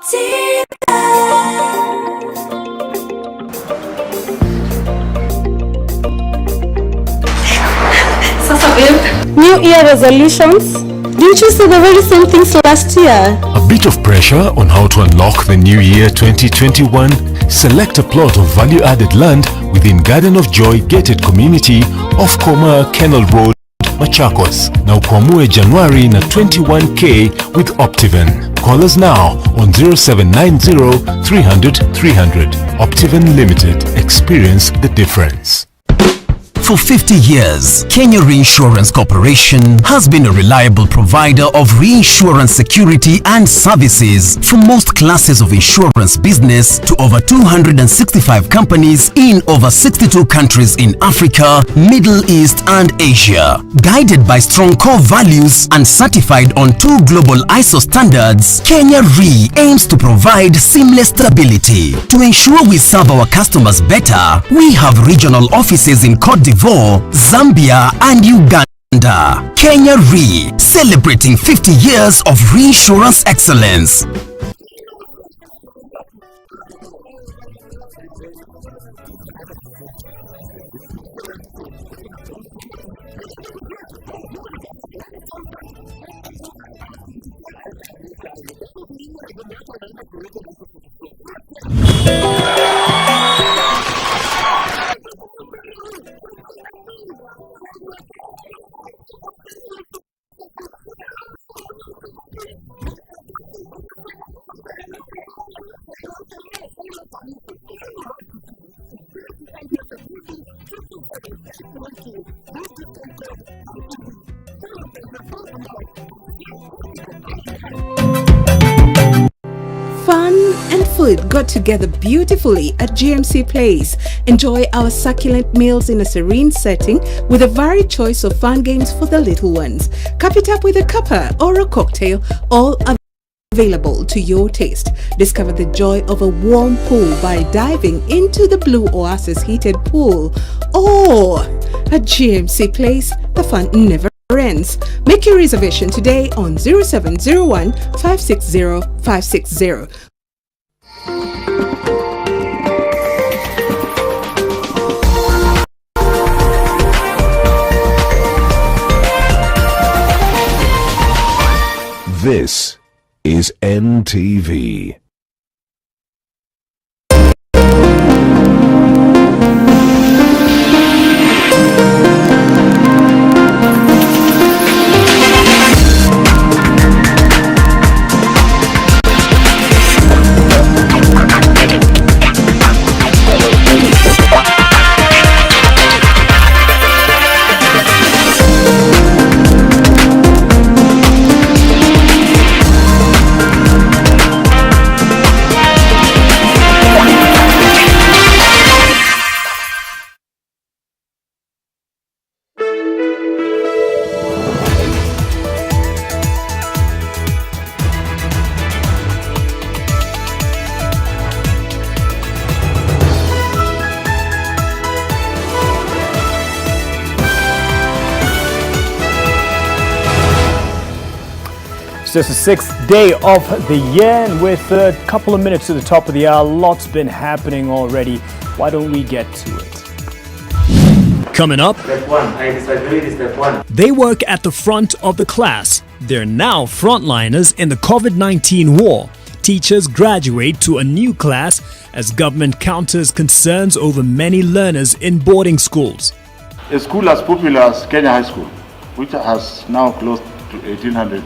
New Year resolutions? Didn't you say the very same things last year? A bit of pressure on how to unlock the new year 2021? Select a plot of value-added land within Garden of Joy gated community off Koma Kennel Road, Machakos. Now Kwamue January na 21K with Optiven. Call us now on 0790 300 300. Optiven Limited. Experience the difference. For 50 years, Kenya Reinsurance Corporation has been a reliable provider of reinsurance security and services for most classes of insurance business to over 265 companies in over 62 countries in Africa, Middle East and Asia. Guided by strong core values and certified on 2 global ISO standards, Kenya Re aims to provide seamless stability. To ensure we serve our customers better, we have regional offices in Cote d'Ivoire, Zambia and Uganda. Kenya Re, celebrating 50 years of reinsurance excellence. Fun and food got together beautifully at GMC Place. Enjoy our succulent meals in a serene setting with a varied choice of fun games for the little ones. Cup it up with a cuppa or a cocktail, all available to your taste. Discover the joy of a warm pool by diving into the Blue Oasis heated pool. Or at GMC Place, the fun never ends. Make your reservation today on 0701 560 560. This is NTV. It's just the 6th day of the year, and with a couple of minutes to the top of the hour, lots been happening already. Why don't we get to it? Coming up, Step 1, I disagree with step 1. They work at the front of the class. They're now frontliners in the COVID-19 war. Teachers graduate to a new class as government counters concerns over many learners in boarding schools. A school as popular as Kenya High School, which has now close to 1,800.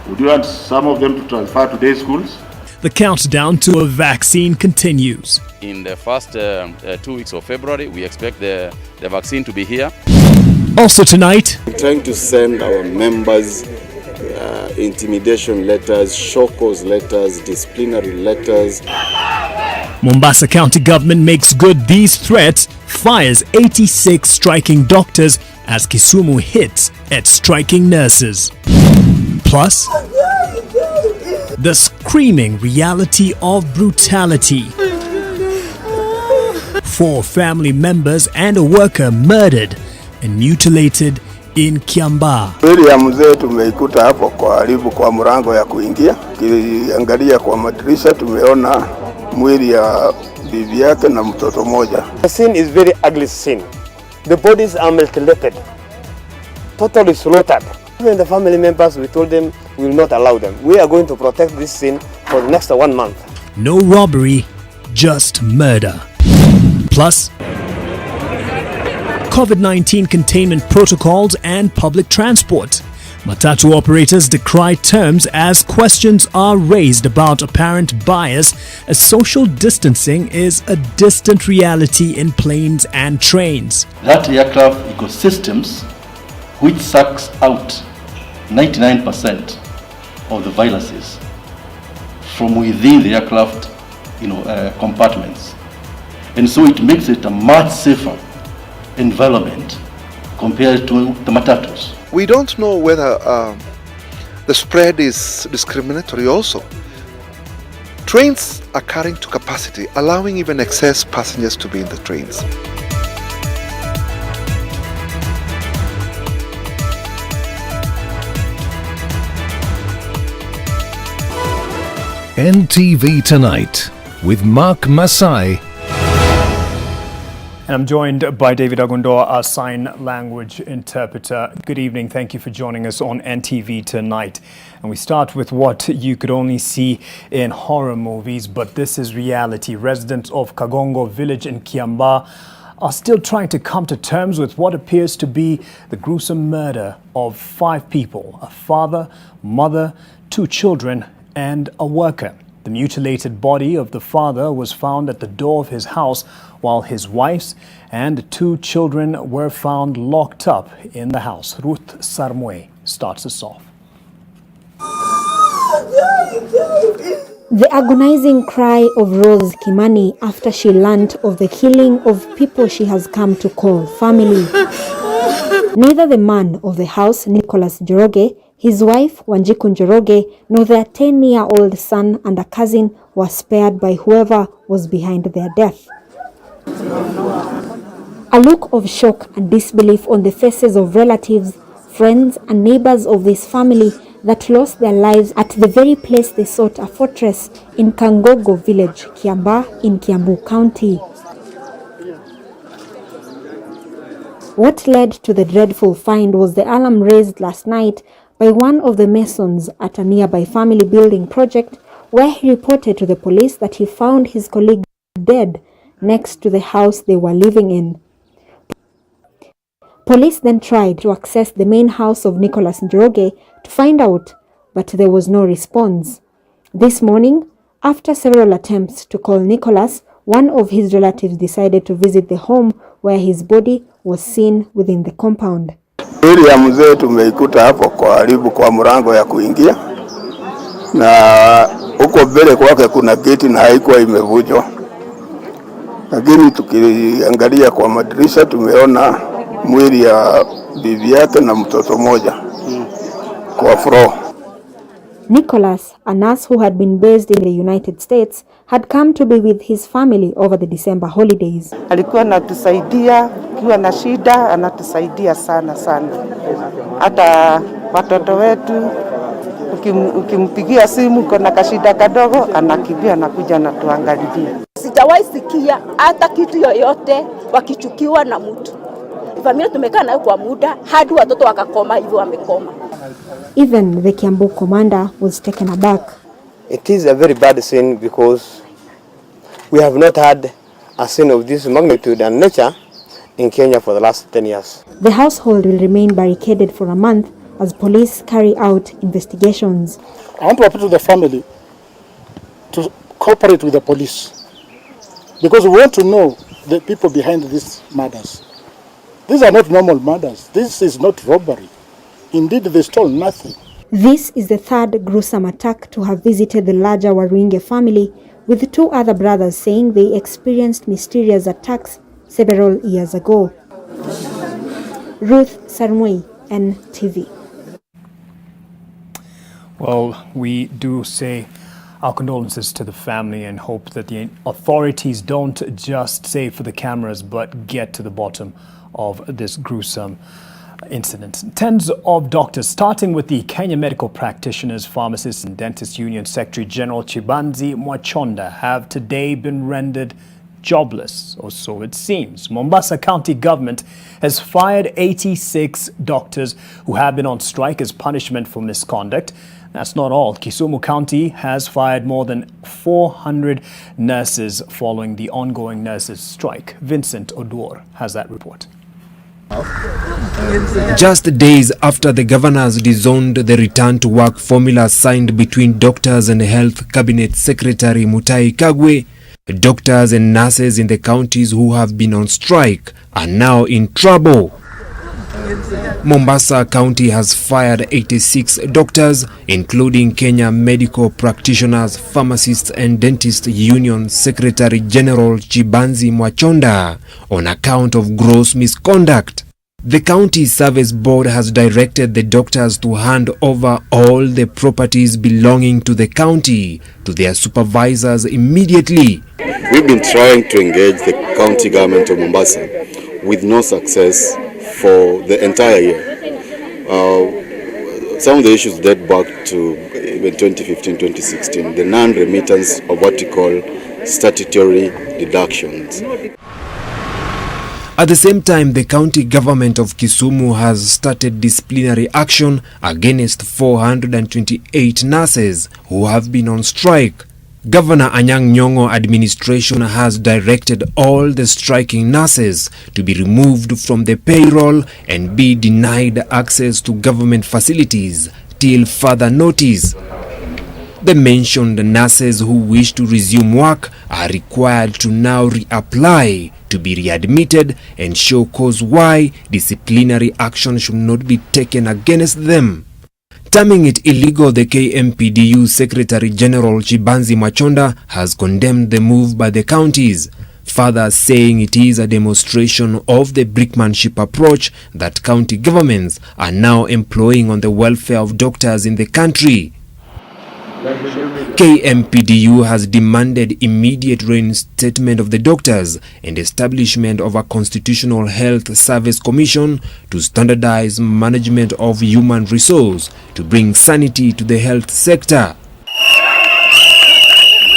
Would you want some of them to transfer to day schools? The countdown to a vaccine continues. In the first 2 weeks of February, we expect the vaccine to be here. Also tonight, we're trying to send our members intimidation letters, shock cause letters, disciplinary letters. Mombasa County government makes good these threats, fires 86 striking doctors as Kisumu hits at striking nurses. Plus, the screaming reality of brutality. 4 family members and a worker murdered and mutilated in Kiambaa. Mwili ya mzee tumeikuta hapo karibu kwa mlango ya kuingia. Kiangalia kwa madirisha tumeona mwili ya bibi yake na mtoto moja. The scene is very ugly scene. The bodies are mutilated, totally slaughtered. Even the family members, we told them we will not allow them. We are going to protect this scene for the next 1 month. No robbery, just murder. Plus, COVID-19 containment protocols and public transport. Matatu operators decry terms as questions are raised about apparent bias as social distancing is a distant reality in planes and trains. That aircraft ecosystems which sucks out 99% of the viruses from within the aircraft compartments. And so it makes it a much safer environment compared to the matatus. We don't know whether the spread is discriminatory also. Trains are carrying to capacity, allowing even excess passengers to be in the trains. NTV Tonight with Mark Masai. And I'm joined by David Agundo, our sign language interpreter. Good evening. Thank you for joining us on NTV Tonight. And we start with what you could only see in horror movies, but this is reality. Residents of Kagongo village in Kiambaa are still trying to come to terms with what appears to be the gruesome murder of 5 people, a father, mother, 2 children, and a worker. The mutilated body of the father was found at the door of his house, while his wife's and 2 children were found locked up in the house. Ruth Sarmwe starts us off. The agonizing cry of Rose Kimani after she learnt of the killing of people she has come to call family. Neither the man of the house, Nicholas Njoroge, his wife, Wanjiku Njoroge, nor their 10-year-old son and a cousin were spared by whoever was behind their death. A look of shock and disbelief on the faces of relatives, friends and neighbors of this family that lost their lives at the very place they sought a fortress in Kangogo village, Kiambaa in Kiambu County. What led to the dreadful find was the alarm raised last night by one of the masons at a nearby family building project, where he reported to the police that he found his colleague dead next to the house they were living in. Police then tried to access the main house of Nicholas Njoroge to find out, but there was no response. This morning, after several attempts to call Nicholas, one of his relatives decided to visit the home where his body was seen within the compound. Mwili ya mzee tumeikuta hapo karibu kwa mlango ya kuingia, na huko mbele kwake kuna geti na haikuwa imevunjwa. Lakini tukiangalia kwa madirisha tumeona mwili ya bibi yake na mtoto moja kwa floor. Nicholas, a nurse who had been based in the United States, had come to be with his family over the December holidays. Alikuwa anatusaidia, kiwa na shida, anatusaidia sana sana. Hata watoto wetu, ukimpigia simu kuna kashida kadogo, anakimbia anakuja na tuangalilia. Sijawahi sikia hata kitu yoyote wakichukiwa na mtu. Familia tumekaa nayo kwa muda hadi watoto wakakoma hivyo wamekoma. Even the Kiambu commander was taken aback. It is a very bad scene because we have not had a scene of this magnitude and nature in Kenya for the last 10 years. The household will remain barricaded for a month as police carry out investigations. I want to appeal to the family to cooperate with the police because we want to know the people behind these murders. These are not normal murders. This is not robbery. Indeed, they stole nothing. This is the 3rd gruesome attack to have visited the larger Waruinge family, with 2 other brothers saying they experienced mysterious attacks several years ago. Ruth Sarmwe, NTV. Well, we do say our condolences to the family and hope that the authorities don't just say for the cameras but get to the bottom of this gruesome incident. Tens of doctors, starting with the Kenya Medical Practitioners, Pharmacists and Dentists Union Secretary General Chibanzi Mwachonda, have today been rendered jobless, or so it seems. Mombasa County Government has fired 86 doctors who have been on strike as punishment for misconduct. That's not all. Kisumu County has fired more than 400 nurses following the ongoing nurses' strike. Vincent Oduor has that report. Just days after the governors disowned the return to work formula signed between doctors and Health Cabinet Secretary Mutahi Kagwe, doctors and nurses in the counties who have been on strike are now in trouble. Mombasa County has fired 86 doctors, including Kenya Medical Practitioners, Pharmacists and Dentists Union Secretary General Chibanzi Mwachonda, on account of gross misconduct. The County Service Board has directed the doctors to hand over all the properties belonging to the county to their supervisors immediately. We've been trying to engage the county government of Mombasa with no success for the entire year. Some of the issues date back to even 2015-2016, the non-remittance of what we call statutory deductions. At the same time, the county government of Kisumu has started disciplinary action against 428 nurses who have been on strike. Governor Anyang' Nyong'o administration has directed all the striking nurses to be removed from the payroll and be denied access to government facilities till further notice. The mentioned nurses who wish to resume work are required to now reapply to be readmitted and show cause why disciplinary action should not be taken against them. Terming it illegal, the KMPDU Secretary General Chibanzi Mwachonda has condemned the move by the counties, further saying it is a demonstration of the brickmanship approach that county governments are now employing on the welfare of doctors in the country. KMPDU has demanded immediate reinstatement of the doctors and establishment of a Constitutional Health Service Commission to standardize management of human resource to bring sanity to the health sector.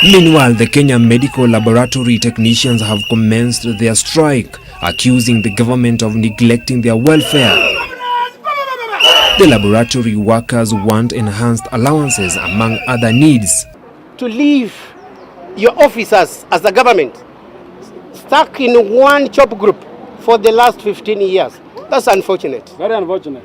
Meanwhile, the Kenya Medical Laboratory technicians have commenced their strike, accusing the government of neglecting their welfare. The laboratory workers want enhanced allowances among other needs. To leave your officers as the government stuck in one job group for the last 15 years, that's unfortunate. Very unfortunate.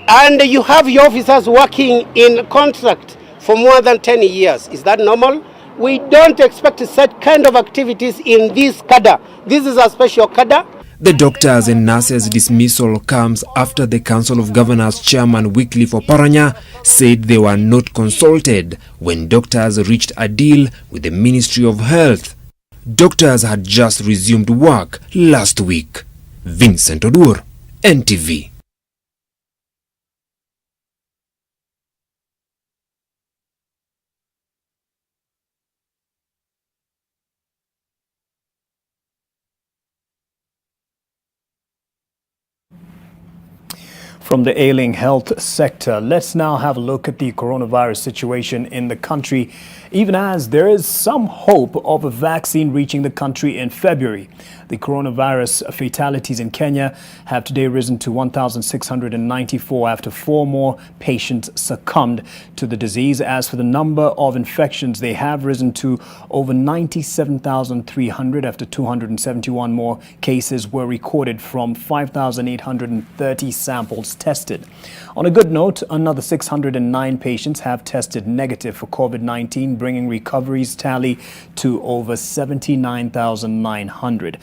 And you have your officers working in contract for more than 10 years. Is that normal? We don't expect such kind of activities in this cadre. This is a special cadre. The doctors and nurses' dismissal comes after the Council of Governors Chairman Wycliffe Oparanya said they were not consulted when doctors reached a deal with the Ministry of Health. Doctors had just resumed work last week. Vincent Oduor, NTV. From the ailing health sector, let's now have a look at the coronavirus situation in the country, even as there is some hope of a vaccine reaching the country in February. The coronavirus fatalities in Kenya have today risen to 1,694 after 4 more patients succumbed to the disease. As for the number of infections, they have risen to over 97,300 after 271 more cases were recorded from 5,830 samples tested. On a good note, another 609 patients have tested negative for COVID-19, bringing recoveries tally to over 79,900.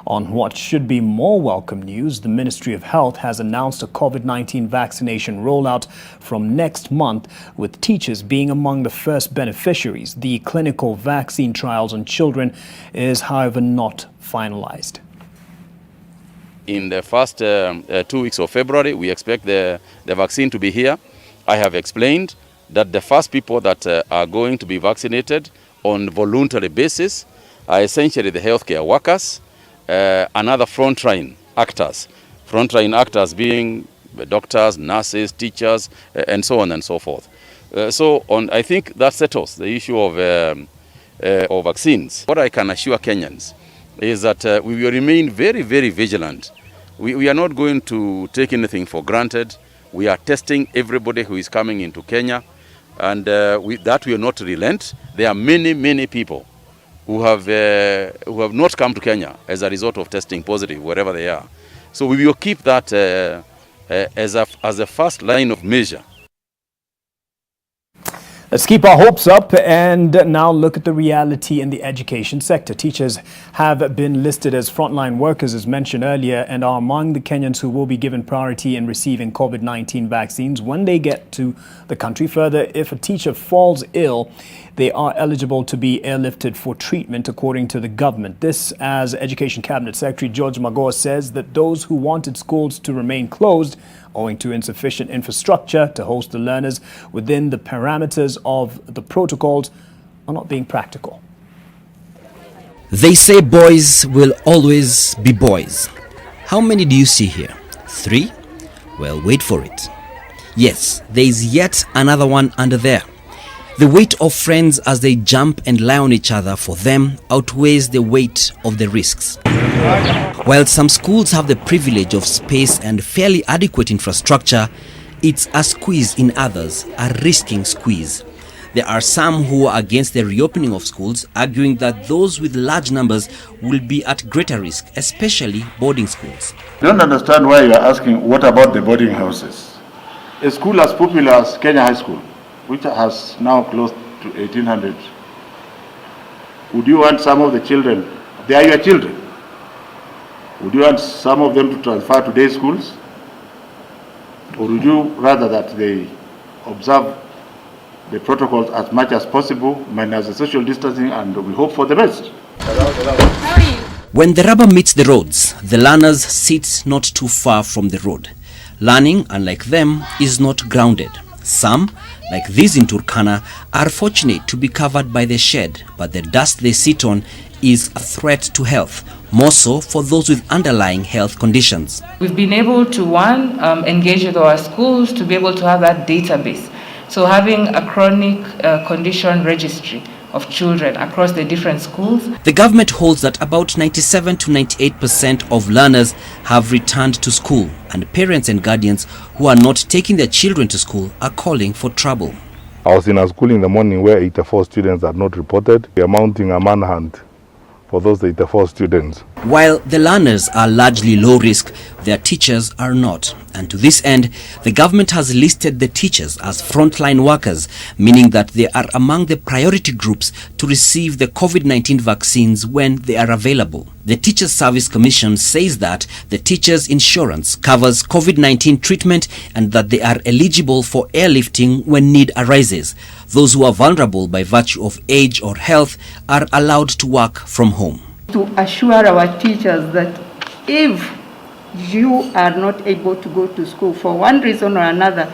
On what should be more welcome news, the Ministry of Health has announced a COVID-19 vaccination rollout from next month, with teachers being among the first beneficiaries. The clinical vaccine trials on children is, however, not finalized. In the first 2 weeks of February, we expect the vaccine to be here. I have explained that the first people that are going to be vaccinated on voluntary basis are essentially the healthcare workers, and other frontline actors. Frontline actors being doctors, nurses, teachers, and so on and so forth. I think that settles the issue of vaccines. What I can assure Kenyans is that we will remain very, very vigilant. We are not going to take anything for granted. We are testing everybody who is coming into Kenya, and that will not relent. There are many, many people who have not come to Kenya as a result of testing positive wherever they are. So we will keep that as a first line of measure. Let's keep our hopes up and now look at the reality in the education sector. Teachers have been listed as frontline workers, as mentioned earlier, and are among the Kenyans who will be given priority in receiving COVID-19 vaccines when they get to the country. Further, if a teacher falls ill, they are eligible to be airlifted for treatment, according to the government. This, as Education Cabinet Secretary George Magoha says, that those who wanted schools to remain closed owing to insufficient infrastructure to host the learners within the parameters of the protocols are not being practical. They say boys will always be boys. How many do you see here? 3? Well, wait for it. Yes, there is yet another one under there. The weight of friends as they jump and lie on each other for them outweighs the weight of the risks. While some schools have the privilege of space and fairly adequate infrastructure, it's a squeeze in others, a risking squeeze. There are some who are against the reopening of schools, arguing that those with large numbers will be at greater risk, especially boarding schools. I don't understand why you are asking what about the boarding houses. A school as popular as Kenya High School, which has now close to 1,800. Would you want some of the children, they are your children, would you want some of them to transfer to day schools? Or would you rather that they observe the protocols as much as possible, minus the social distancing, and we hope for the best? When the rubber meets the roads, the learners sit not too far from the road. Learning, unlike them, is not grounded. Some, like these in Turkana, are fortunate to be covered by the shade, but the dust they sit on is a threat to health, more so for those with underlying health conditions. We've been able to, engage with our schools to be able to have that database. So having a chronic condition registry of children across the different schools. The government holds that about 97 to 98% of learners have returned to school, and parents and guardians who are not taking their children to school are calling for trouble. I was in a school in the morning where 84 students are not reported. We are mounting a manhunt for those 84 students. While the learners are largely low risk, their teachers are not. And to this end, the government has listed the teachers as frontline workers, meaning that they are among the priority groups to receive the COVID-19 vaccines when they are available. The Teachers Service Commission says that the teachers' insurance covers COVID-19 treatment and that they are eligible for airlifting when need arises. Those who are vulnerable by virtue of age or health are allowed to work from home. To assure our teachers that if you are not able to go to school for one reason or another,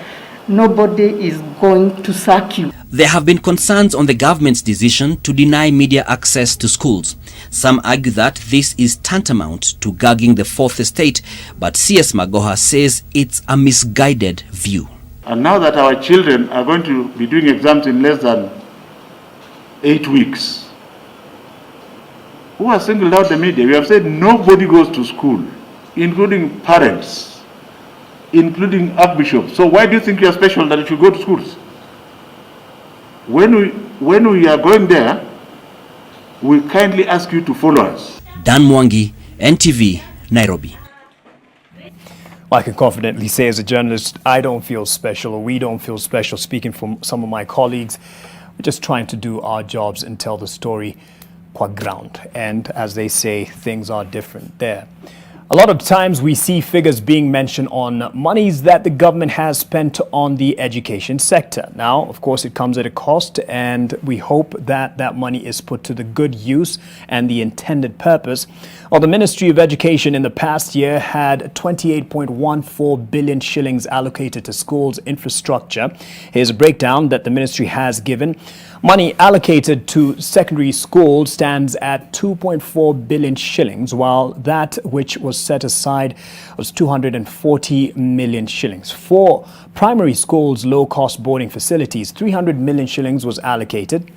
nobody is going to sack you. There have been concerns on the government's decision to deny media access to schools. Some argue that this is tantamount to gagging the fourth estate, but CS Magoha says it's a misguided view. And now that our children are going to be doing exams in less than 8 weeks, who has singled out the media? We have said nobody goes to school, including parents, including archbishops. So why do you think you are special that you should go to schools? When we are going there, we kindly ask you to follow us. Dan Mwangi, NTV, Nairobi. Well, I can confidently say as a journalist, I don't feel special, or we don't feel special. Speaking from some of my colleagues, we're just trying to do our jobs and tell the story qua ground. And as they say, things are different there. A lot of times we see figures being mentioned on monies that the government has spent on the education sector. Now, of course, it comes at a cost, and we hope that that money is put to the good use and the intended purpose. Well, the Ministry of Education in the past year had 28.14 billion shillings allocated to schools infrastructure. Here's a breakdown that the ministry has given. Money allocated to secondary schools stands at 2.4 billion shillings, while that which was set aside was 240 million shillings. For primary schools' low-cost boarding facilities, 300 million shillings was allocated.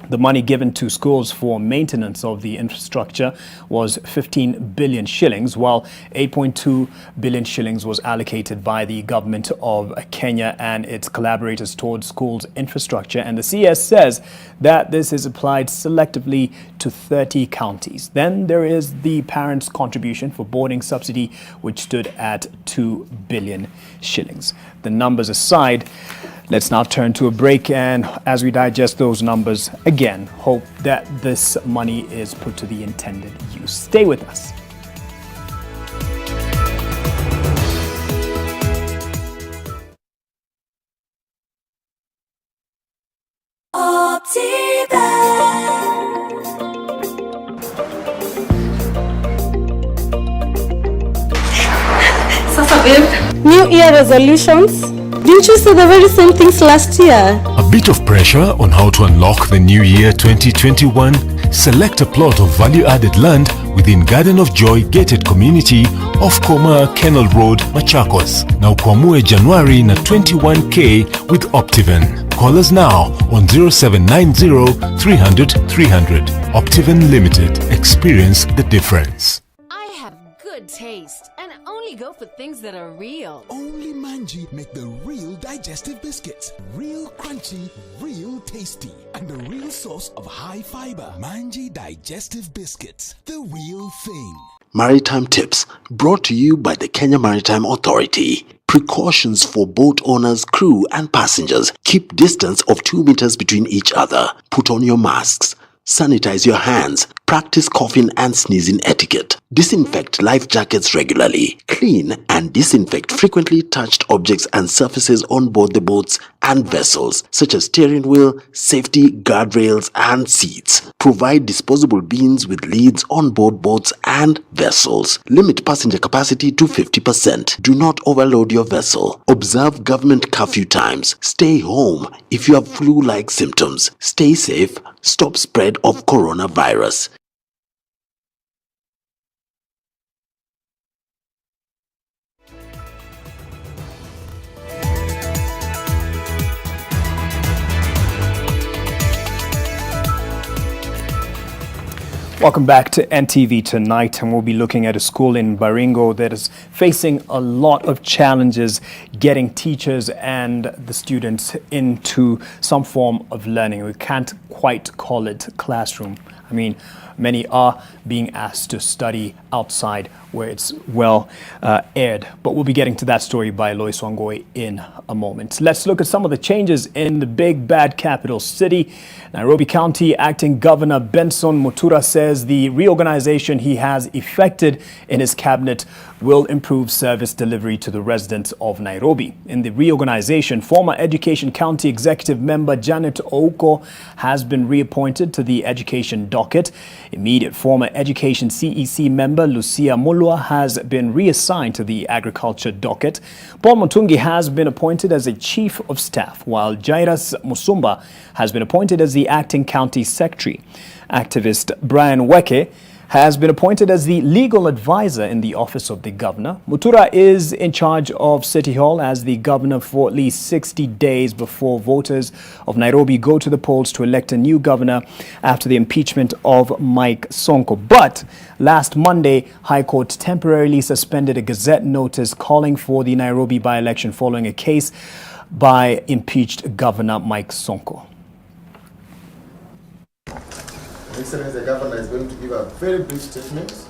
The money given to schools for maintenance of the infrastructure was 15 billion shillings, while 8.2 billion shillings was allocated by the government of Kenya and its collaborators towards schools' infrastructure. And the CS says that this is applied selectively to 30 counties. Then there is the parents' contribution for boarding subsidy, which stood at 2 billion shillings. The numbers aside, let's now turn to a break, and as we digest those numbers, again, hope that this money is put to the intended use. Stay with us. New Year resolutions? Didn't you say the very same things last year? A bit of pressure on how to unlock the new year 2021? Select a plot of value-added land within Garden of Joy gated community off Koma Kennel Road, Machakos. Now kwamue January na 21K with Optiven. Call us now on 0790 300 300. Optiven Limited. Experience the difference. I have good taste and only go for things that are real. Only Manji make the real digestive biscuits. Real crunchy, real tasty, and the real source of high fiber. Manji digestive biscuits. The real thing. Maritime tips brought to you by the Kenya Maritime Authority. Precautions for boat owners, crew, and passengers. Keep distance of 2 meters between each other. Put on your masks. Sanitize your hands. Practice coughing and sneezing etiquette. Disinfect life jackets regularly. Clean and disinfect frequently touched objects and surfaces on board the boats and vessels, such as steering wheel, safety guardrails, and seats. Provide disposable bins with lids on board boats and vessels. Limit passenger capacity to 50%. Do not overload your vessel. Observe government curfew times. Stay home if you have flu-like symptoms. Stay safe. Stop spread of coronavirus. Welcome back to NTV Tonight, and we'll be looking at a school in Baringo that is facing a lot of challenges getting teachers and the students into some form of learning. We can't quite call it classroom. I mean, many are being asked to study outside where it's well aired. But we'll be getting to that story by Lois Wangoi in a moment. Let's look at some of the changes in the big bad capital city. Nairobi County Acting Governor Benson Mutura says the reorganization he has effected in his cabinet will improve service delivery to the residents of Nairobi. In the reorganization, former Education County Executive Member Janet Ouko has been reappointed to the Education docket. Immediate former Education CEC member Lucia Mulwa has been reassigned to the Agriculture docket. Paul Mutungi has been appointed as a Chief of Staff, while Jairus Musumba has been appointed as the Acting County Secretary. Activist Brian Weke has been appointed as the legal advisor in the office of the governor. Mutura is in charge of City Hall as the governor for at least 60 days before voters of Nairobi go to the polls to elect a new governor after the impeachment of Mike Sonko. But last Monday, High Court temporarily suspended a Gazette notice calling for the Nairobi by-election following a case by impeached Governor Mike Sonko. Excellency, the governor is going to give a very brief statement.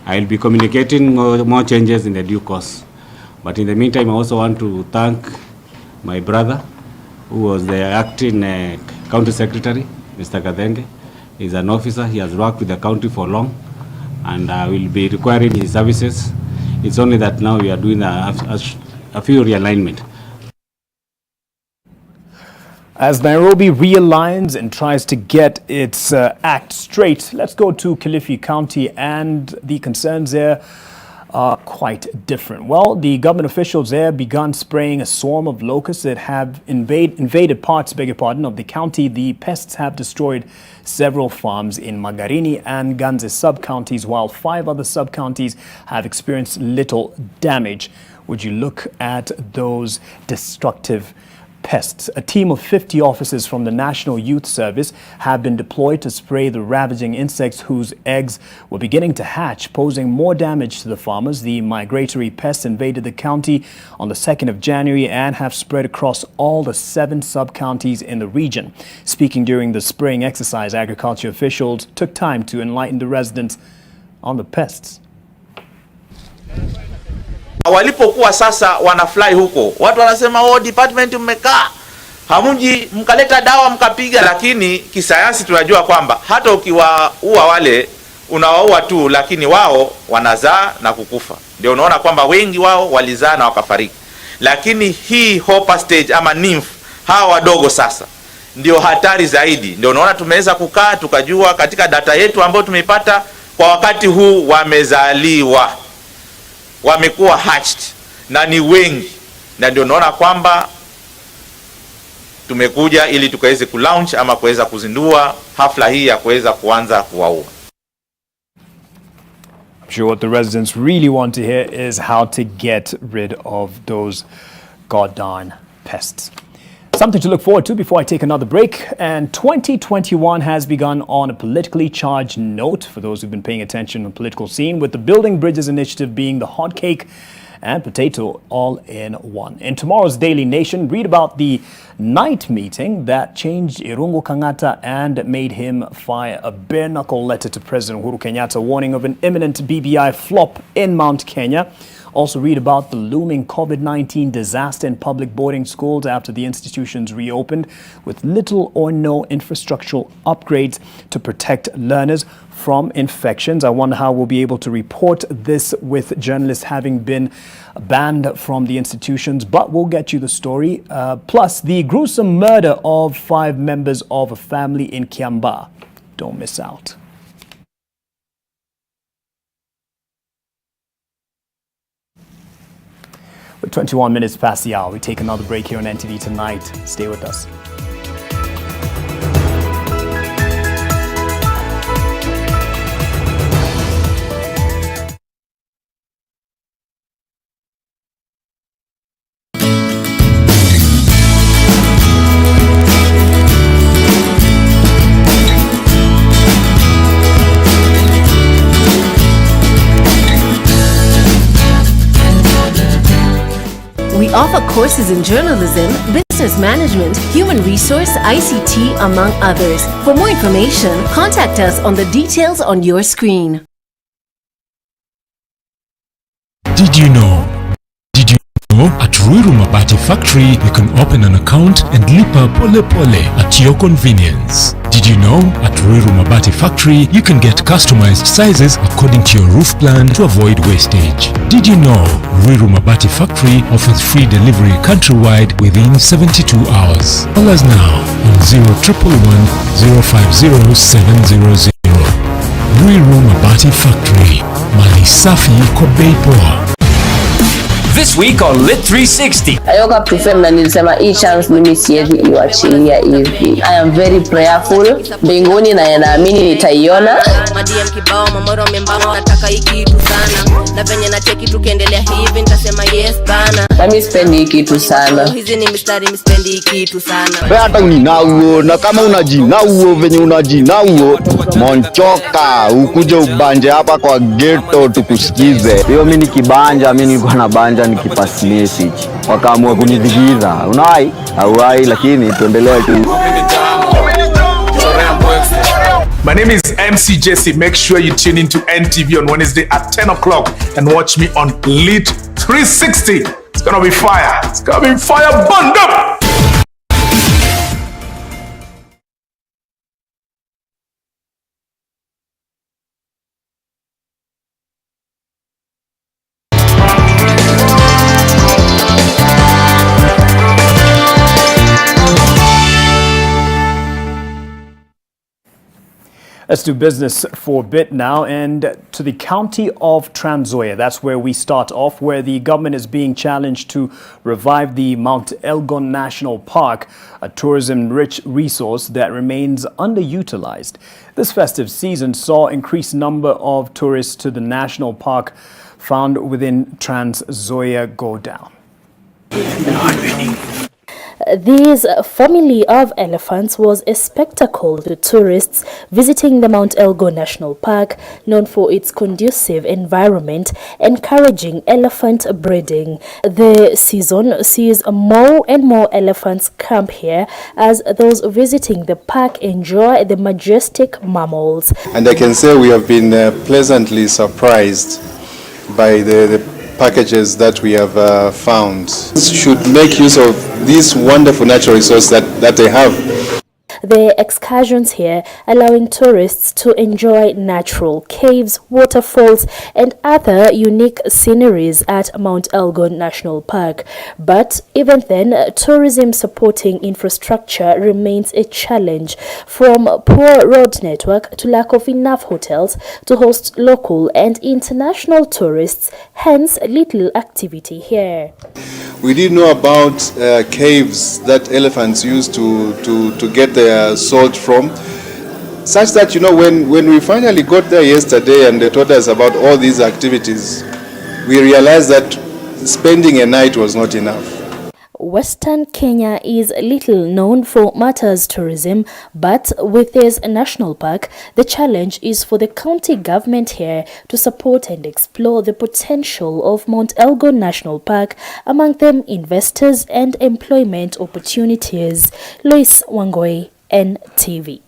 I'll be communicating more changes in the due course. But in the meantime, I also want to thank my brother, who was the acting county secretary, Mr. Kadenge. He's an officer. He has worked with the county for long, and I will be requiring his services. It's only that now we are doing a few realignment. As Nairobi realigns and tries to get its act straight, let's go to Kilifi County and the concerns there are quite different. Well, the government officials there begun spraying a swarm of locusts that have invaded parts, of the county. The pests have destroyed several farms in Magarini and Ganze sub-counties, while 5 other sub-counties have experienced little damage. Would you look at those destructive pests? A team of 50 officers from the National Youth Service have been deployed to spray the ravaging insects whose eggs were beginning to hatch, posing more damage to the farmers. The migratory pests invaded the county on the 2nd of January and have spread across all the 7 sub-counties in the region. Speaking during the spraying exercise, agriculture officials took time to enlighten the residents on the pests. Walipokuwa sasa wanafly huko, watu wanasema department mmekaa hamuji mkaleta dawa mkapiga, lakini kisayansi tunajua kwamba hata ukiwaua wale unawaua tu, lakini wao wanazaa na kukufa. Ndio unaona kwamba wengi wao walizaa na wakafariki. Lakini hii hopper stage ama nymph, hawa wadogo sasa ndio hatari zaidi. Ndio unaona tumeweza kukaa tukajua katika data yetu ambayo tumeipata kwa wakati huu wamezaliwa, wamekuwa hatched na ni wengi, na ndio naona kwamba tumekuja ili tukaweze kulaunch ama kuweza kuzindua hafla hii ya kuweza kuanza kuwaua. I'm sure what the residents really want to hear is how to get rid of those goddamn pests. Something to look forward to before I take another break. And 2021 has begun on a politically charged note for those who've been paying attention on the political scene, with the Building Bridges initiative being the hot cake and potato all in one. In tomorrow's Daily Nation, read about the night meeting that changed Irungu Kangata and made him fire a bare-knuckle letter to President Uhuru Kenyatta warning of an imminent BBI flop in Mount Kenya. Also read about the looming COVID-19 disaster in public boarding schools after the institutions reopened with little or no infrastructural upgrades to protect learners from infections. I wonder how we'll be able to report this with journalists having been banned from the institutions, but we'll get you the story. Plus, the gruesome murder of 5 members of a family in Kiambaa. Don't miss out. With 21 minutes past the hour, we take another break here on NTV Tonight. Stay with us. We offer courses in journalism, business management, human resource, ICT, among others. For more information, contact us on the details on your screen. Did you know at Ruiru Mabati Factory you can open an account and lipa pole pole at your convenience? Did you know at Ruiru Mabati Factory you can get customized sizes according to your roof plan to avoid wastage? Did you know Ruiru Mabati Factory offers free delivery countrywide within 72 hours? Call us now on 0111 050 700. Ruiru Mabati Factory, mali safi kwa bei poa. This week on Lit 360. Ayoka prefer na nilisema hii chance mimi siwezi iwachilia hivi. I am very prayerful. Mbinguni na naamini nitaiona. Madiem kibao mamoro membao nataka hii kitu sana. Na venye na cheki tukiendelea hivi nitasema yes bana. Na mimi sipendi hii kitu sana. Hizi ni mistari mispendi hii kitu sana. Wewe hata uninauo na kama unajinauo venye unajinauo monchoka ukuje ubanje hapa kwa ghetto tukusikize. Hiyo mimi nikibanja mimi nilikuwa na banja nikipass message wakaamua kunidhigiza unai hauai lakini tuendelee tu. My name is MC Jesse. Make sure you tune into NTV on Wednesday at 10 o'clock and watch me on Lit 360. It's gonna be fire. It's gonna be fire burned up. Let's do business for a bit now and to the county of Trans Nzoia. That's where we start off, where the government is being challenged to revive the Mount Elgon National Park, a tourism-rich resource that remains underutilized. This festive season saw increased number of tourists to the national park found within Trans Nzoia go down. This family of elephants was a spectacle to tourists visiting the Mount Elgon National Park, known for its conducive environment, encouraging elephant breeding. The season sees more and more elephants camp here as those visiting the park enjoy the majestic mammals. And I can say we have been pleasantly surprised by the packages that we have found. Should make use of this wonderful natural resource that they have. The excursions here allowing tourists to enjoy natural caves, waterfalls and other unique sceneries at Mount Elgon National Park. But even then, tourism supporting infrastructure remains a challenge, from poor road network to lack of enough hotels to host local and international tourists, hence little activity here. We did know about caves that elephants use to get their salt from, such that, you know, when we finally got there yesterday and they told us about all these activities, we realized that spending a night was not enough. Western Kenya is little known for matters tourism, but with this national park, the challenge is for the county government here to support and explore the potential of Mount Elgon National Park, among them investors and employment opportunities. Lois Wangoi, NTV.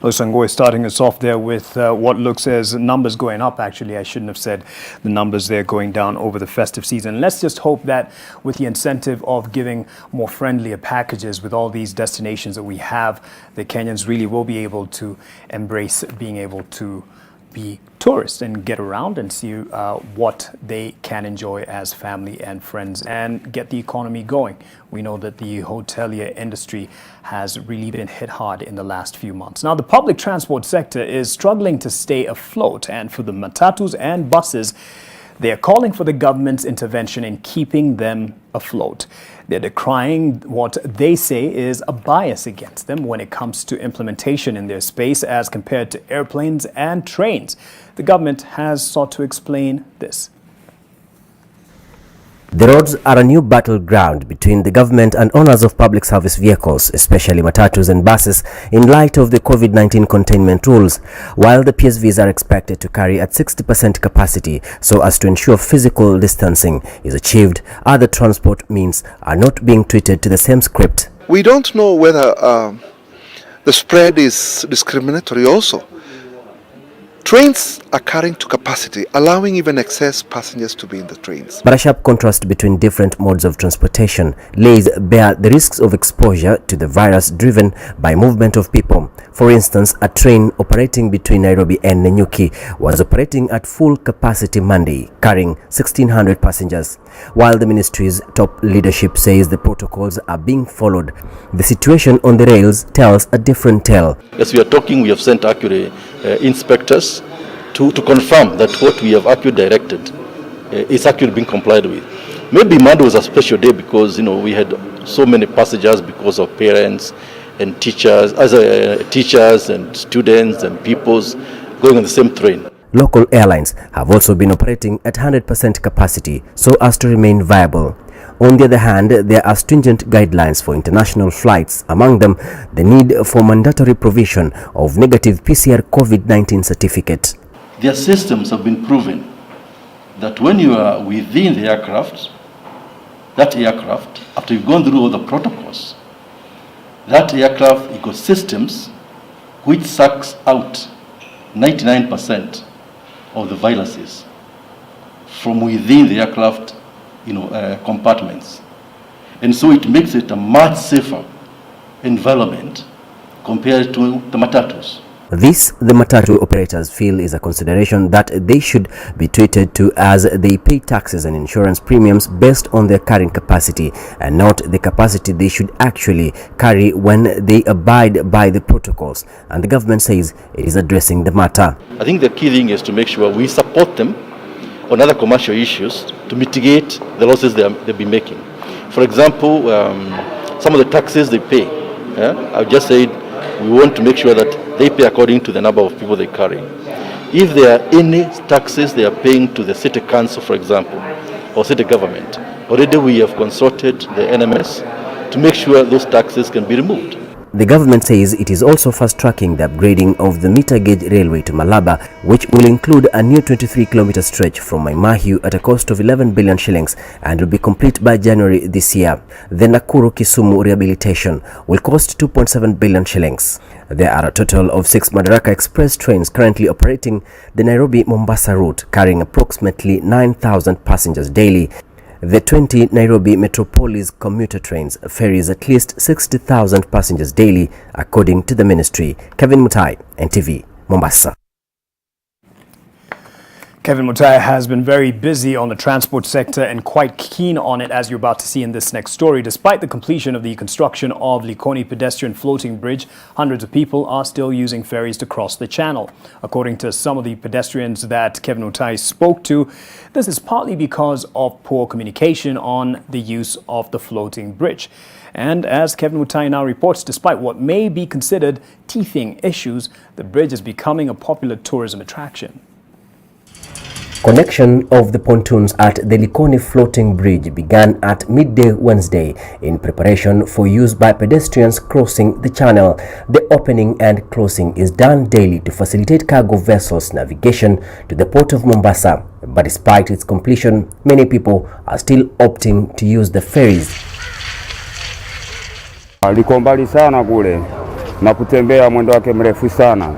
Losango is starting us off there with what looks as numbers going up. Actually, I shouldn't have said the numbers there going down over the festive season. Let's just hope that with the incentive of giving more friendlier packages with all these destinations that we have, the Kenyans really will be able to embrace being able to be tourists and get around and see what they can enjoy as family and friends and get the economy going. We know that the hotelier industry has really been hit hard in the last few months. Now, the public transport sector is struggling to stay afloat, and for the matatus and buses, they are calling for the government's intervention in keeping them afloat. They're decrying what they say is a bias against them when it comes to implementation in their space as compared to airplanes and trains. The government has sought to explain this. The roads are a new battleground between the government and owners of public service vehicles, especially matatus and buses, in light of the COVID-19 containment rules. While the PSVs are expected to carry at 60% capacity so as to ensure physical distancing is achieved, other transport means are not being treated to the same script. We don't know whether the spread is discriminatory also. Trains are carrying to capacity, allowing even excess passengers to be in the trains. But a sharp contrast between different modes of transportation lays bare the risks of exposure to the virus driven by movement of people. For instance, a train operating between Nairobi and Nanyuki was operating at full capacity Monday, carrying 1,600 passengers. While the ministry's top leadership says the protocols are being followed, the situation on the rails tells a different tale. As we are talking, we have sent accurate inspectors to confirm that what we have actually directed is actually being complied with. Maybe Monday was a special day because, you know, we had so many passengers because of parents and teachers, teachers and students and pupils going on the same train. Local airlines have also been operating at 100% capacity so as to remain viable. On the other hand, there are stringent guidelines for international flights, among them the need for mandatory provision of negative PCR COVID-19 certificate. Their systems have been proven that when you are within the aircraft, that aircraft, after you've gone through all the protocols, that aircraft ecosystems which sucks out 99% of the viruses from within the aircraft, compartments. And so it makes it a much safer environment compared to the matatus. This, the matatu operators feel, is a consideration that they should be treated to, as they pay taxes and insurance premiums based on their carrying capacity and not the capacity they should actually carry when they abide by the protocols. And the government says it is addressing the matter. I think the key thing is to make sure we support them on other commercial issues to mitigate the losses they've been making. For example, some of the taxes they pay. I've just said we want to make sure that they pay according to the number of people they carry. If there are any taxes they are paying to the city council, for example, or city government, already we have consulted the NMS to make sure those taxes can be removed. The government says it is also fast-tracking the upgrading of the meter gauge railway to Malaba, which will include a new 23-kilometer stretch from Maimahiu at a cost of 11 billion shillings and will be complete by January this year. The Nakuru-Kisumu rehabilitation will cost 2.7 billion shillings. There are a total of 6 Madaraka Express trains currently operating the Nairobi-Mombasa route, carrying approximately 9,000 passengers daily. The 20 Nairobi Metropolis commuter trains ferries at least 60,000 passengers daily, according to the ministry. Kevin Mutai, NTV, Mombasa. Kevin Mutai has been very busy on the transport sector and quite keen on it, as you're about to see in this next story. Despite the completion of the construction of Likoni pedestrian floating bridge, hundreds of people are still using ferries to cross the channel. According to some of the pedestrians that Kevin Mutai spoke to, this is partly because of poor communication on the use of the floating bridge. And as Kevin Mutai now reports, despite what may be considered teething issues, the bridge is becoming a popular tourism attraction. Connection of the pontoons at the Likoni floating bridge began at midday Wednesday in preparation for use by pedestrians crossing the channel. The opening and closing is done daily to facilitate cargo vessels navigation to the port of Mombasa. But despite its completion, many people are still opting to use the ferries. Liko mbali sana kule na kutembea mwendo wake mrefu sana.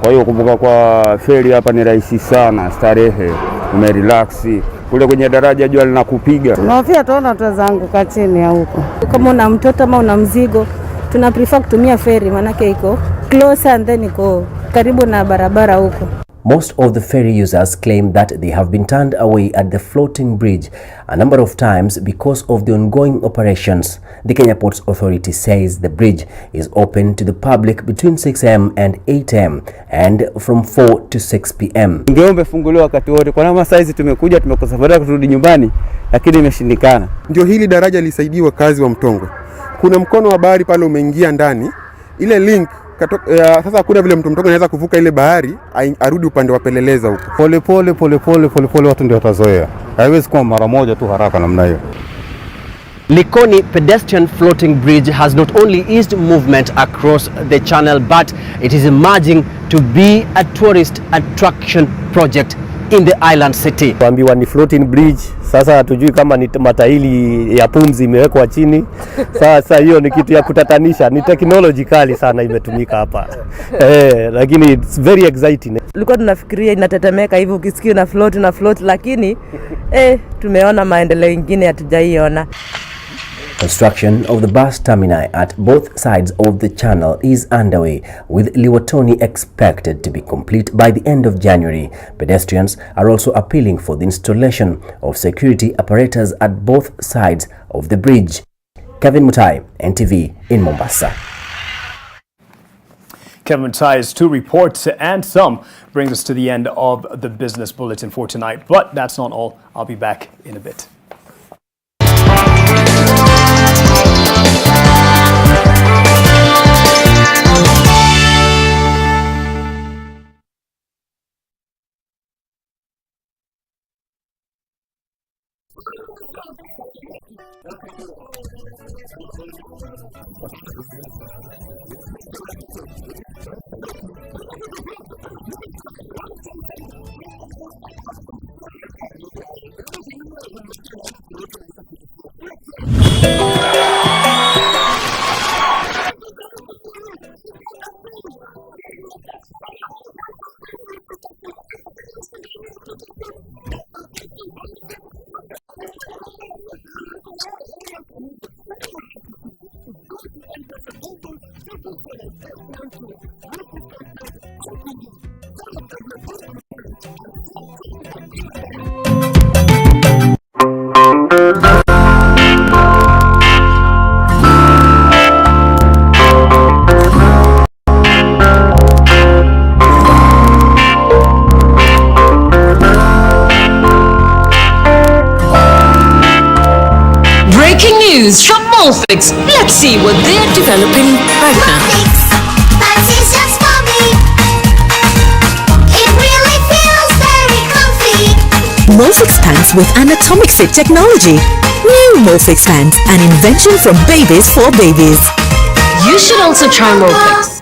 Kwa hiyo kuvuka kwa feri hapa ni rahisi sana, starehe, umerelaxi. Kule kwenye daraja jua linakupiga. Tunahofia tuona tuanguka chini ya huko. Kama una mtoto ama una mzigo, tuna prefer kutumia feri manake iko closer and then iko karibu na barabara huko. Most of the ferry users claim that they have been turned away at the floating bridge a number of times because of the ongoing operations. The Kenya Ports Authority says the bridge is open to the public between 6 a.m. and 8 a.m. and from 4 to 6 p.m. Ngeombe funguliwa wakati wote. Kwa nama saizi tumekuja tumekosa fedha kurudi nyumbani lakini imeshindikana. Ndio hili daraja lisaidiwa kazi wa Mtongwe. Kuna mkono wa bahari pale umeingia ndani. Ile link sasa kuna vile mtu Mtongwe anaweza kuvuka ile bahari arudi upande wa Peleleza huko. Pole pole watu ndio watazoea. Haiwezi kuwa mara moja tu haraka namna hiyo. Likoni pedestrian floating bridge has not only eased movement across the channel, but it is emerging to be a tourist attraction project in the island city. Tuambiwa ni floating bridge, sasa hatujui kama ni mataili ya pumzi imewekwa chini. Sasa hiyo ni kitu ya kutatanisha, ni technology kali sana imetumika hapa. Lakini it's very exciting. Tulikuwa tunafikiria inatetemeka hivi ukisikia na float lakini tumeona maendeleo mengine hatujaiona. Construction of the bus terminal at both sides of the channel is underway, with Liwatoni expected to be complete by the end of January. Pedestrians are also appealing for the installation of security apparatus at both sides of the bridge. Kevin Mutai, NTV in Mombasa. Kevin Mutai's 2 reports and some brings us to the end of the business bulletin for tonight. But that's not all. I'll be back in a bit. news from Molfix. Let's see what they're developing right now. Molfix pants with anatomic fit technology. New Molfix pants, an invention from babies for babies. You should also try Molfix.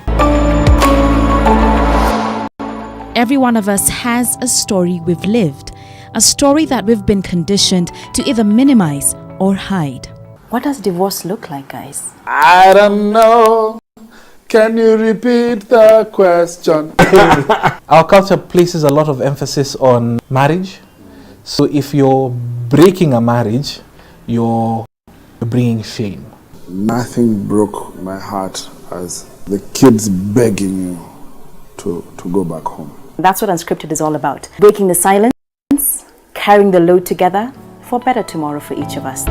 Every one of us has a story we've lived, a story that we've been conditioned to either minimize or hide. What does divorce look like, guys? I don't know. Can you repeat the question? Our culture places a lot of emphasis on marriage. So if you're breaking a marriage, you're bringing shame. Nothing broke my heart as the kids begging you to go back home. That's what Unscripted is all about. Breaking the silence, carrying the load together for a better tomorrow for each of us.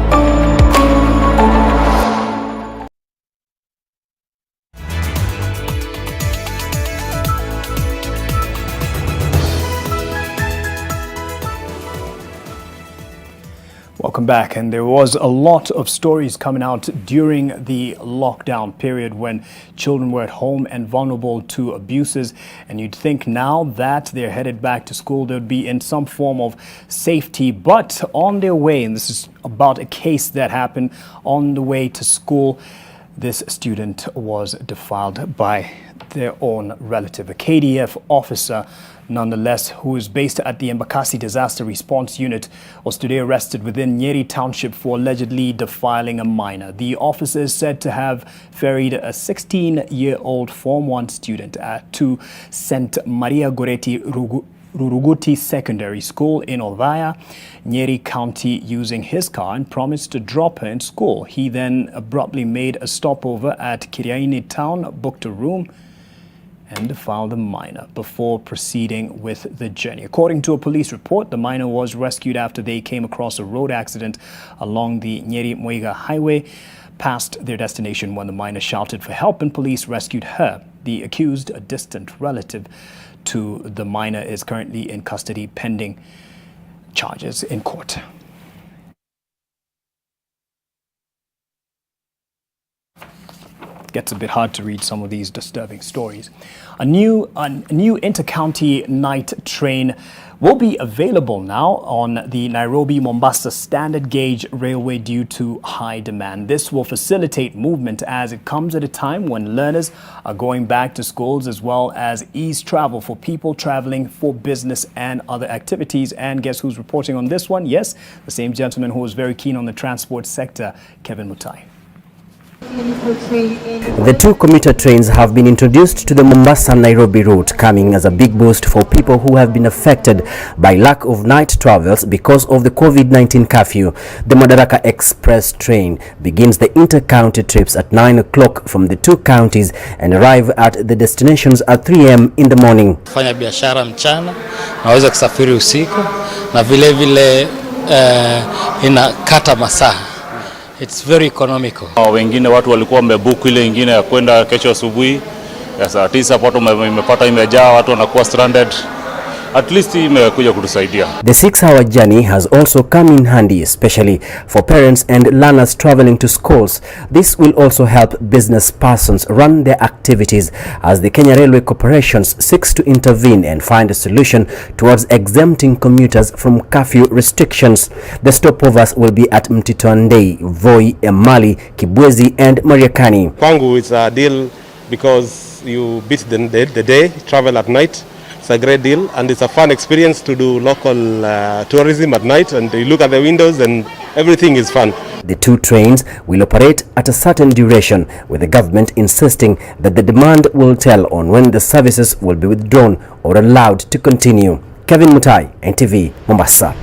Welcome back. And there was a lot of stories coming out during the lockdown period when children were at home and vulnerable to abuses. And you'd think now that they're headed back to school, they'd be in some form of safety. But on their way, and this is about a case that happened on the way to school, this student was defiled by their own relative, a KDF officer, nonetheless, who is based at the Embakasi Disaster Response Unit, was today arrested within Nyeri Township for allegedly defiling a minor. The officer is said to have ferried a 16-year-old Form 1 student to St. Maria Goretti Ruruguti Secondary School in Othaya, Nyeri County, using his car and promised to drop her in school. He then abruptly made a stopover at Kiriaini Town, booked a room, and defiled the minor before proceeding with the journey. According to a police report, the minor was rescued after they came across a road accident along the Nyeri-Muiga highway past their destination when the minor shouted for help and police rescued her. The accused, a distant relative to the minor, is currently in custody pending charges in court. Gets a bit hard to read some of these disturbing stories. A new inter-county night train will be available now on the Nairobi-Mombasa standard gauge railway due to high demand. This will facilitate movement as it comes at a time when learners are going back to schools, as well as ease travel for people traveling for business and other activities. And guess who's reporting on this one? Yes, the same gentleman who was very keen on the transport sector, Kevin Mutai. The two commuter trains have been introduced to the Mombasa-Nairobi route, coming as a big boost for people who have been affected by lack of night travels because of the COVID-19 curfew. The Madaraka Express train begins the inter-county trips at 9 o'clock from the two counties and arrive at the destinations at 3 a.m. in the morning. Fanya biashara mchana, naweza kusafiri usiku, na vile vile inakata masaa. It's very economical. Wengine watu walikuwa wamebook ile nyingine ya kwenda kesho asubuhi ya saa 9, hapo imepata imejaa, watu wanakuwa stranded. At least imekuja kutusaidia. The 6-hour journey has also come in handy, especially for parents and learners traveling to schools. This will also help business persons run their activities as the Kenya Railway Corporation seeks to intervene and find a solution towards exempting commuters from curfew restrictions. The stopovers will be at Mtito-Andei, Voi, Emali, Kibwezi and Mariakani. Kwangu it's a deal because you beat the day, travel at night. It's a great deal, and it's a fun experience to do local tourism at night, and you look at the windows and everything is fun. The two trains will operate at a certain duration, with the government insisting that the demand will tell on when the services will be withdrawn or allowed to continue. Kevin Mutai, NTV, Mombasa.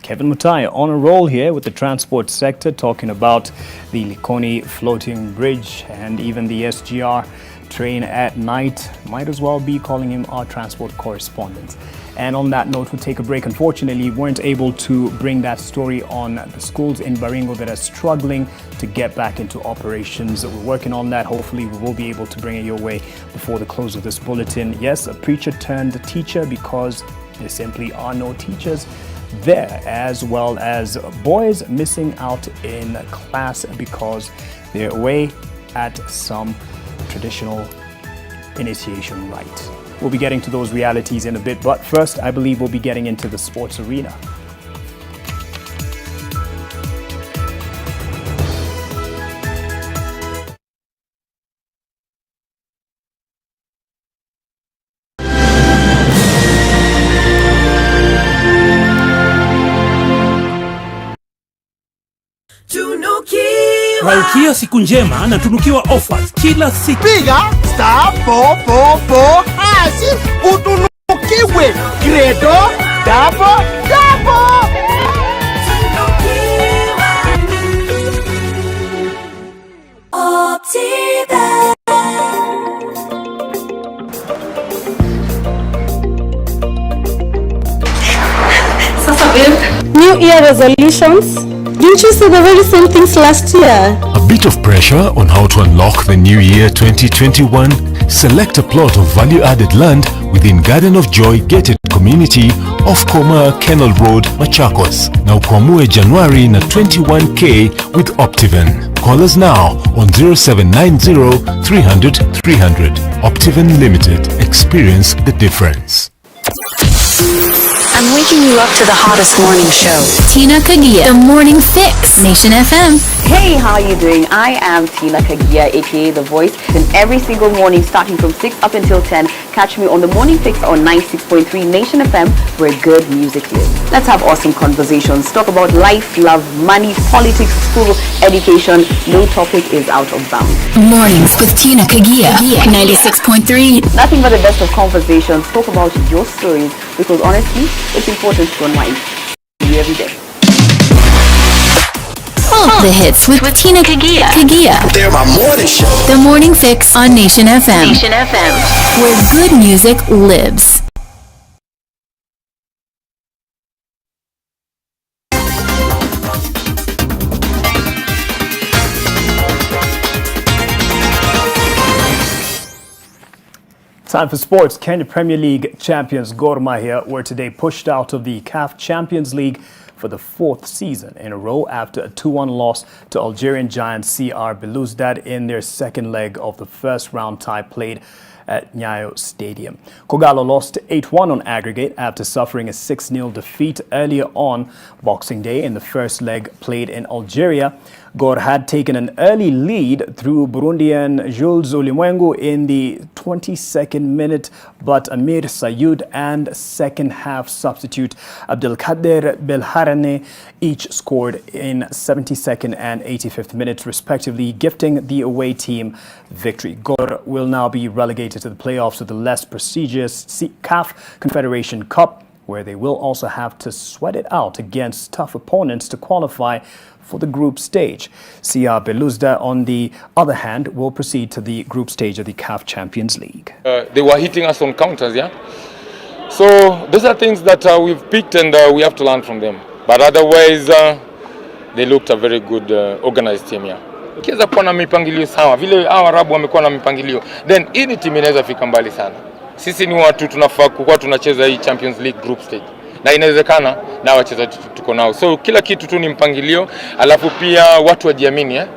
Kevin Mutai on a roll here with the transport sector, talking about the Likoni floating bridge and even the SGR train at night. Might as well be calling him our transport correspondent. And on that note, we'll take a break. Unfortunately, we weren't able to bring that story on the schools in Baringo that are struggling to get back into operations. We're working on that. Hopefully, we will be able to bring it your way before the close of this bulletin. Yes, a preacher turned teacher because there simply are no teachers. there, as well as boys missing out in class because they're away at some traditional initiation rite. We'll be getting to those realities in a bit, but first I believe we'll be getting into the sports arena. Malkia siku njema na tunukiwa offers kila siku. Piga *444# utunukiwe Credo double. New Year resolutions? Didn't you say the very same things last year? A bit of pressure on how to unlock the new year 2021? Select a plot of value-added land within Garden of Joy gated community off Koma Kennel Road, Machakos. Now kuamue January na 21K with Optiven. Call us now on 0790 300 300. Optiven Limited. Experience the difference. I'm waking you up to the hottest morning show. Tina Kagia, The Morning Fix, Nation FM. Hey, how are you doing? I am Tina Kagia, aka The Voice. And every single morning, starting from 6 up until 10, catch me on The Morning Fix on 96.3 Nation FM, where good music lives. Let's have awesome conversations. Talk about life, love, money, politics, school, education. No topic is out of bounds. Mornings with Tina Kagia, 96.3. Nothing but the best of conversations. Talk about your stories, because honestly, it's important to unwind. See you every day. All the hits with Tina Kagia. They're my morning show. The Morning Fix on Nation FM. Nation FM, where good music lives. Time for sports. Kenya Premier League champions Gor Mahia were today pushed out of the CAF Champions League for the fourth season in a row after a 2-1 loss to Algerian giant CR Belouizdad in their second leg of the first round tie played at Nyayo Stadium. Kogalo lost 8-1 on aggregate after suffering a 6-0 defeat earlier on Boxing Day in the first leg played in Algeria. Gor had taken an early lead through Burundian Jules Ulimwengu in the 22nd minute, but Amir Sayud and second half substitute Abdelkader Belharane each scored in 72nd and 85th minutes respectively, gifting the away team victory. Gor will now be relegated to the playoffs of the less prestigious CAF Confederation Cup, where they will also have to sweat it out against tough opponents to qualify for the group stage. CR Belouizdad, on the other hand, will proceed to the group stage of the CAF Champions League. They were hitting us on counters, yeah? So those are things that we've picked and we have to learn from them. But otherwise, they looked a very good organized team, yeah. Ukiweza kuwa na mipangilio sawa, vile hao Arabu wamekuwa na mipangilio, then hii timu inaweza fika mbali sana. Sisi ni watu tunafaa kuwa tunacheza hii Champions League group stage. Na inawezekana na wachezaji tuko nao. So kila kitu tu ni mpangilio, alafu pia watu wajiamini, eh?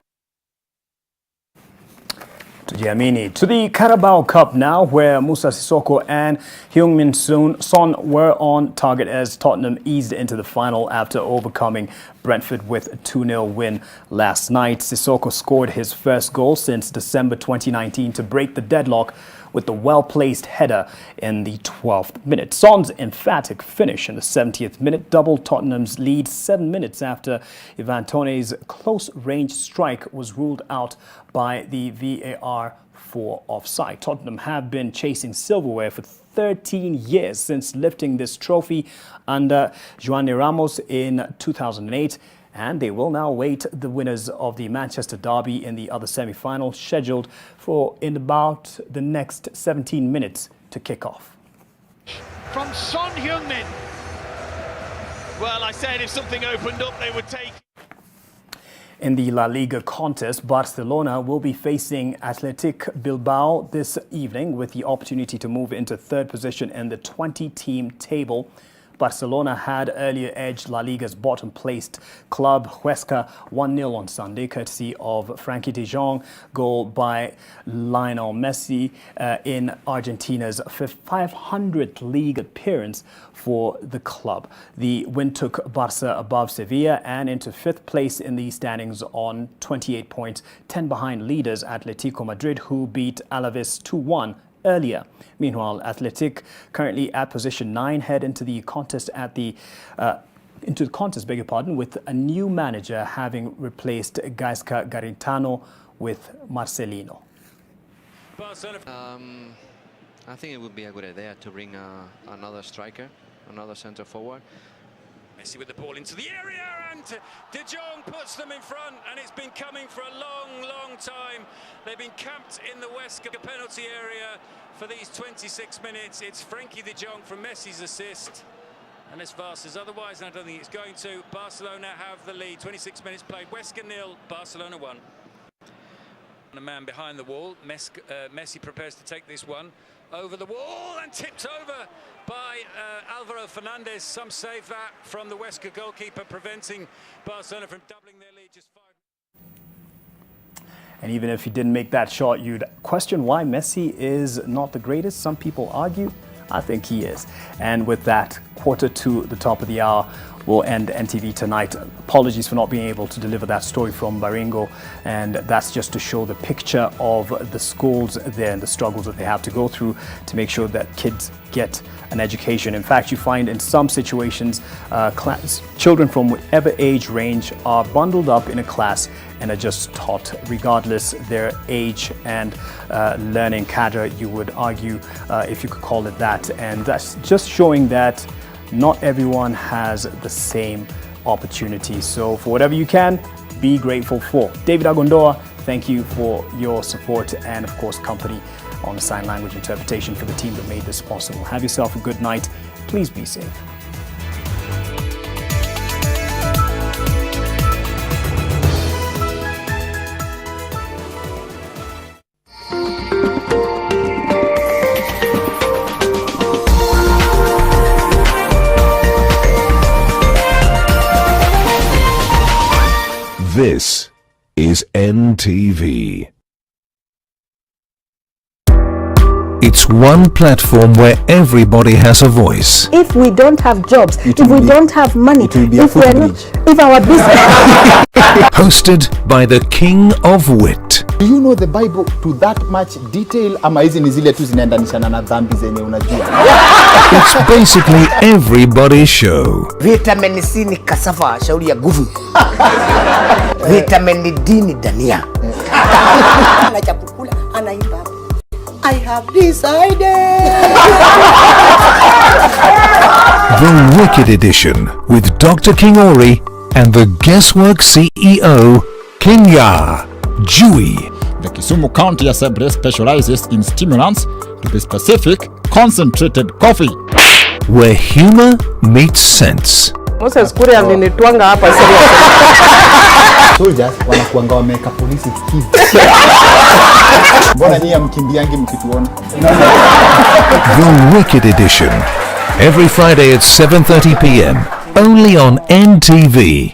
Tujiamini. To the Carabao Cup now, where Musa Sissoko and Heung-min Son were on target as Tottenham eased into the final after overcoming Brentford with a 2-0 win last night. Sissoko scored his first goal since December 2019 to break the deadlock with the well-placed header in the 12th minute. Son's emphatic finish in the 70th minute doubled Tottenham's lead 7 minutes after Ivan Toney's close-range strike was ruled out by the VAR for offside. Tottenham have been chasing silverware for 13 years since lifting this trophy under Juan Ramos in 2008. And they will now await the winners of the Manchester Derby in the other semi-final, scheduled for in about the next 17 minutes to kick off. From Son Heung-min. Well, I said if something opened up, they would take. In the La Liga contest, Barcelona will be facing Athletic Bilbao this evening with the opportunity to move into third position in the 20-team table. Barcelona had earlier edged La Liga's bottom-placed club Huesca 1-0 on Sunday, courtesy of Frankie de Jong, goal by Lionel Messi in Argentina's 500th league appearance for the club. The win took Barca above Sevilla and into 5th place in the standings on 28 points, 10 behind leaders Atletico Madrid, who beat Alaves 2-1 earlier. Meanwhile, Athletic, currently at position 9, head into the contest with a new manager, having replaced Gaisca Garitano with Marcelino. I think it would be a good idea to bring another striker, another centre forward. Messi with the ball into the area, and De Jong puts them in front, and it's been coming for a long time. They've been camped in the Huesca penalty area for these 26 minutes. It's Frankie de Jong from Messi's assist, and as fast as otherwise, and I don't think it's going to. Barcelona have the lead. 26 minutes played. Huesca 0, Barcelona 1. A man behind the wall. Messi prepares to take this one over the wall and tipped over by Alvaro Fernandez. Some save that from the Huesca goalkeeper, preventing Barcelona from doubling their lead just 5. And even if he didn't make that shot, you'd question why Messi is not the greatest. Some people argue. I think he is. And with that, 1:45 the top of the hour, we'll end NTV tonight. Apologies for not being able to deliver that story from Baringo, and that's just to show the picture of the schools there and the struggles that they have to go through to make sure that kids get an education. In fact, you find in some situations, children from whatever age range are bundled up in a class and are just taught regardless their age and learning cadre, you would argue, if you could call it that. And that's just showing that not everyone has the same opportunity. So for whatever you can, be grateful for. David Agondoa, thank you for your support and of course company on sign language interpretation for the team that made this possible. Have yourself a good night. Please be safe. This is NTV. It's one platform where everybody has a voice. If we don't have jobs, if we don't have money, if our business... Hosted by the King of Wit. Do you know the Bible to that much detail? Ama hizi ni zile tu zinaendanishana na dhambi zenye unajua. It's basically everybody's show. Vitamin C ni cassava, shauri ya nguvu. Vitamin D ni dania. Ana chakula, anaimba. I have decided. The Wicked Edition with Dr. King Ori and the Guesswork CEO, Kenya Jui. The Kisumu County Assembly specializes in stimulants to the specific concentrated coffee, where humor meets sense. Moses Kuria alinitwanga hapa serious. Soldiers wanakuanga wameka polisi skill. Mbona nyinyi mkimbiangi mkituona? The Wicked Edition. Every Friday at 7:30 p.m. only on NTV.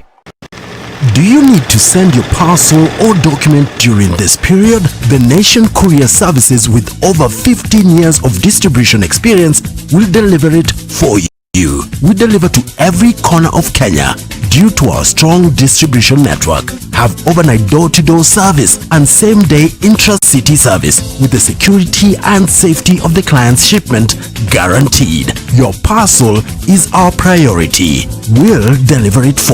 Do you need to send your parcel or document during this period? The Nation Courier Services, with over 15 years of distribution experience, will deliver it for you. We deliver to every corner of Kenya. Due to our strong distribution network, have overnight door-to-door service and same-day intra-city service with the security and safety of the client's shipment guaranteed. Your parcel is our priority. We'll deliver it for